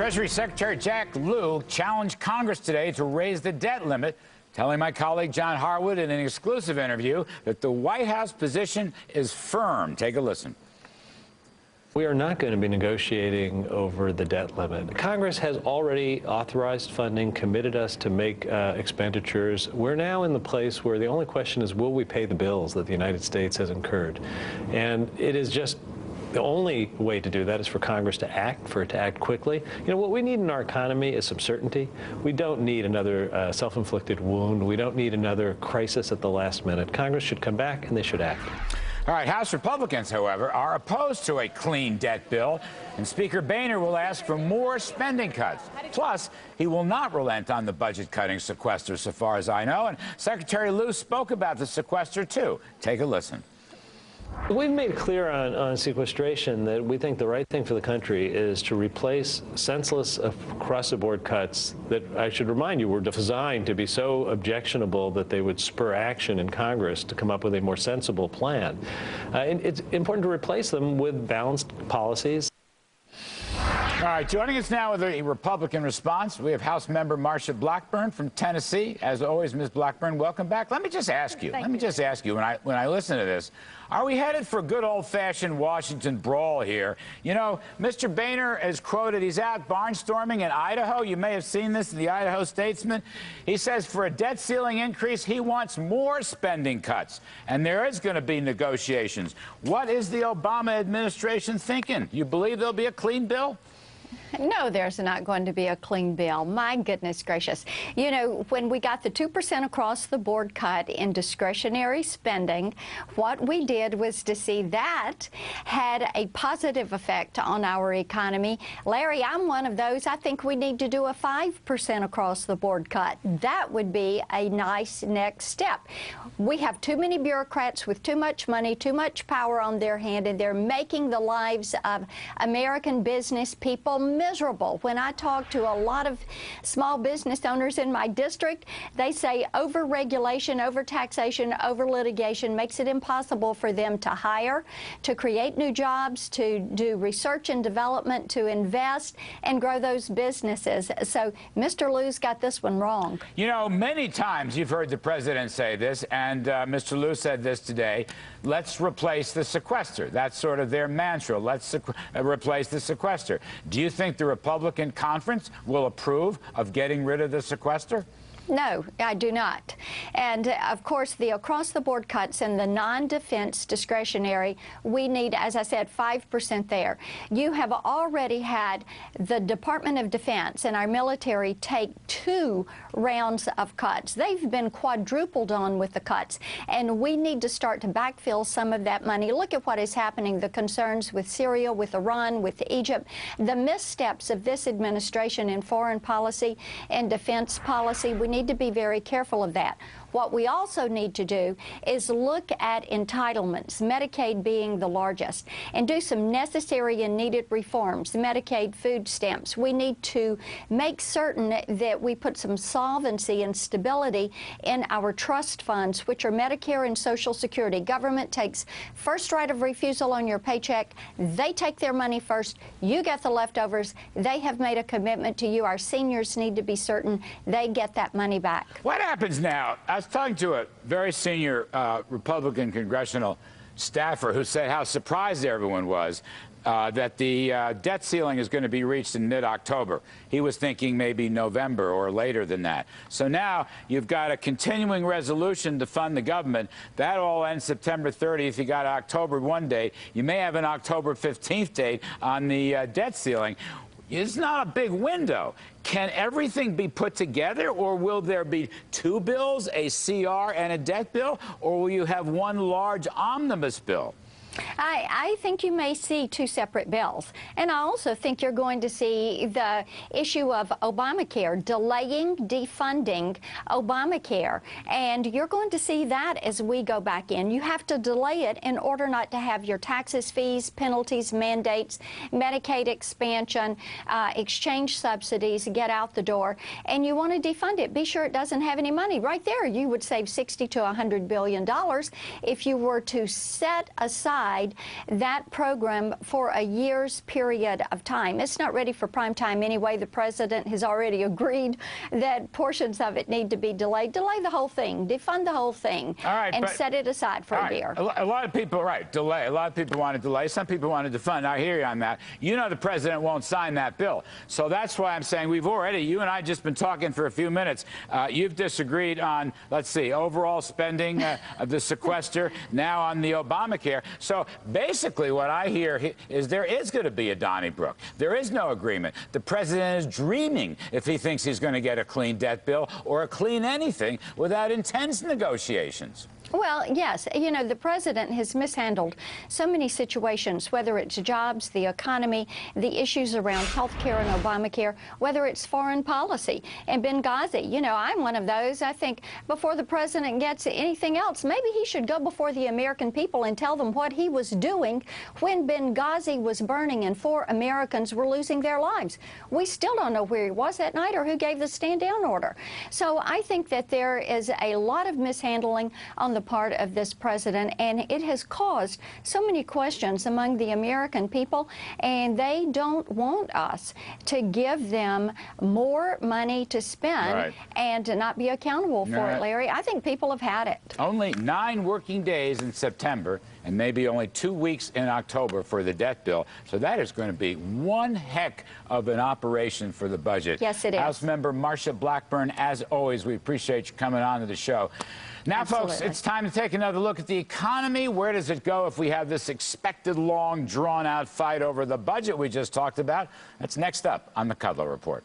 Treasury Secretary Jack Lew challenged Congress today to raise the debt limit, telling my colleague John Harwood in an exclusive interview that the White House position is firm. Take a listen. We are not going to be negotiating over the debt limit. Congress has already authorized funding, committed us to make expenditures. We're now in the place where the only question is, will we pay the bills that the United States has incurred? And it is just the only way to do that is for Congress to act, for it to act quickly. You know, what we need in our economy is some certainty. We don't need another self-inflicted wound. We don't need another crisis at the last minute. Congress should come back and they should act. All right, House Republicans, however, are opposed to a clean debt bill, and Speaker Boehner will ask for more spending cuts. Plus, he will not relent on the budget-cutting sequester, so far as I know, and Secretary Lew spoke about the sequester, too. Take a listen. We've made clear on sequestration that we think the right thing for the country is to replace senseless across-the-board cuts that, I should remind you, were designed to be so objectionable that they would spur action in Congress to come up with a more sensible plan. And it's important to replace them with balanced policies. All right, joining us now with a Republican response, we have House member Marsha Blackburn from Tennessee. As always, Ms. Blackburn, welcome back. Let me just ask you, when I listen to this, are we headed for good old-fashioned Washington brawl here? You know, Mr. Boehner is quoted, he's out barnstorming in Idaho. You may have seen this in the Idaho Statesman. He says for a debt ceiling increase, he wants more spending cuts. And there is going to be negotiations. What is the Obama administration thinking? You believe there'll be a clean bill? No, there's not going to be a clean bill. My goodness gracious. You know, when we got the 2% across the board cut in discretionary spending, what we did was to see that had a positive effect on our economy. Larry, I'm one of those. I think we need to do a 5% across the board cut. That would be a nice next step. We have too many bureaucrats with too much money, too much power on their hand, and they're making the lives of American business people miserable. When I talk to a lot of small business owners in my district, they say over-regulation, over-taxation, over-litigation makes it impossible for them to hire, to create new jobs, to do research and development, to invest and grow those businesses. So Mr. Lew's got this one wrong. You know, many times you've heard the president say this, and Mr. Lew said this today, let's replace the sequester. That's sort of their mantra. Let's replace the sequester. Do you think the Republican conference will approve of getting rid of the sequester? No, I do not. And, of course, the across-the-board cuts and the non-defense discretionary, we need, as I said, 5% there. You have already had the Department of Defense and our military take 2 rounds of cuts. They've been quadrupled on with the cuts, and we need to start to backfill some of that money. Look at what is happening, the concerns with Syria, with Iran, with Egypt, the missteps of this administration in foreign policy and defense policy. We need to be very careful of that. What we also need to do is look at entitlements, Medicaid being the largest, and do some necessary and needed reforms, Medicaid food stamps. We need to make certain that we put some solvency and stability in our trust funds, which are Medicare and Social Security. Government takes first right of refusal on your paycheck. They take their money first. You get the leftovers. They have made a commitment to you. Our seniors need to be certain they get that money back. What happens now? I was talking to a very senior Republican congressional staffer who said how surprised everyone was that the debt ceiling is going to be reached in mid-October. He was thinking maybe November or later than that. So now you've got a continuing resolution to fund the government. That all ends September 30th. You got October 1 date. You may have an October 15th date on the debt ceiling. It's not a big window. Can everything be put together, or will there be 2 bills, a CR and a debt bill, or will you have one large omnibus bill? I think you may see 2 separate bills. And I also think you're going to see the issue of Obamacare, delaying defunding Obamacare. And you're going to see that as we go back in. You have to delay it in order not to have your taxes, fees, penalties, mandates, Medicaid expansion, exchange subsidies get out the door. And you want to defund it. Be sure it doesn't have any money. Right there, you would save $60 to $100 billion if you were to set aside aside that program for a year's period of time. It's not ready for prime time anyway. The president has already agreed that portions of it need to be delayed. Delay the whole thing, defund the whole thing, and set it aside for a year. A lot of people, delay. A lot of people want to delay. Some people want to defund. I hear you on that. You know the president won't sign that bill. So that's why I'm saying you and I just been talking for a few minutes. You've disagreed on, let's see, overall spending of the sequester, now on the Obamacare. So basically what I hear is there is going to be a Donnybrook. There is no agreement. The president is dreaming if he thinks he's going to get a clean debt bill or a clean anything without intense negotiations. Well, yes. You know, the president has mishandled so many situations, whether it's jobs, the economy, the issues around health care and Obamacare, whether it's foreign policy. And Benghazi, you know, I'm one of those. I think before the president gets anything else, maybe he should go before the American people and tell them what he was doing when Benghazi was burning and 4 Americans were losing their lives. We still don't know where he was that night or who gave the stand-down order. So I think that there is a lot of mishandling on the part of this president, and it has caused so many questions among the American people, and they don't want us to give them more money to spend and to not be accountable for it, Larry. I think people have had it. Only 9 working days in September and maybe only 2 weeks in October for the debt bill. So that is going to be one heck of an operation for the budget. Yes, it is. House Member Marsha Blackburn, as always, we appreciate you coming on to the show. Now, folks, it's time to take another look at the economy. Where does it go if we have this expected long, drawn-out fight over the budget we just talked about? That's next up on the Kudlow Report.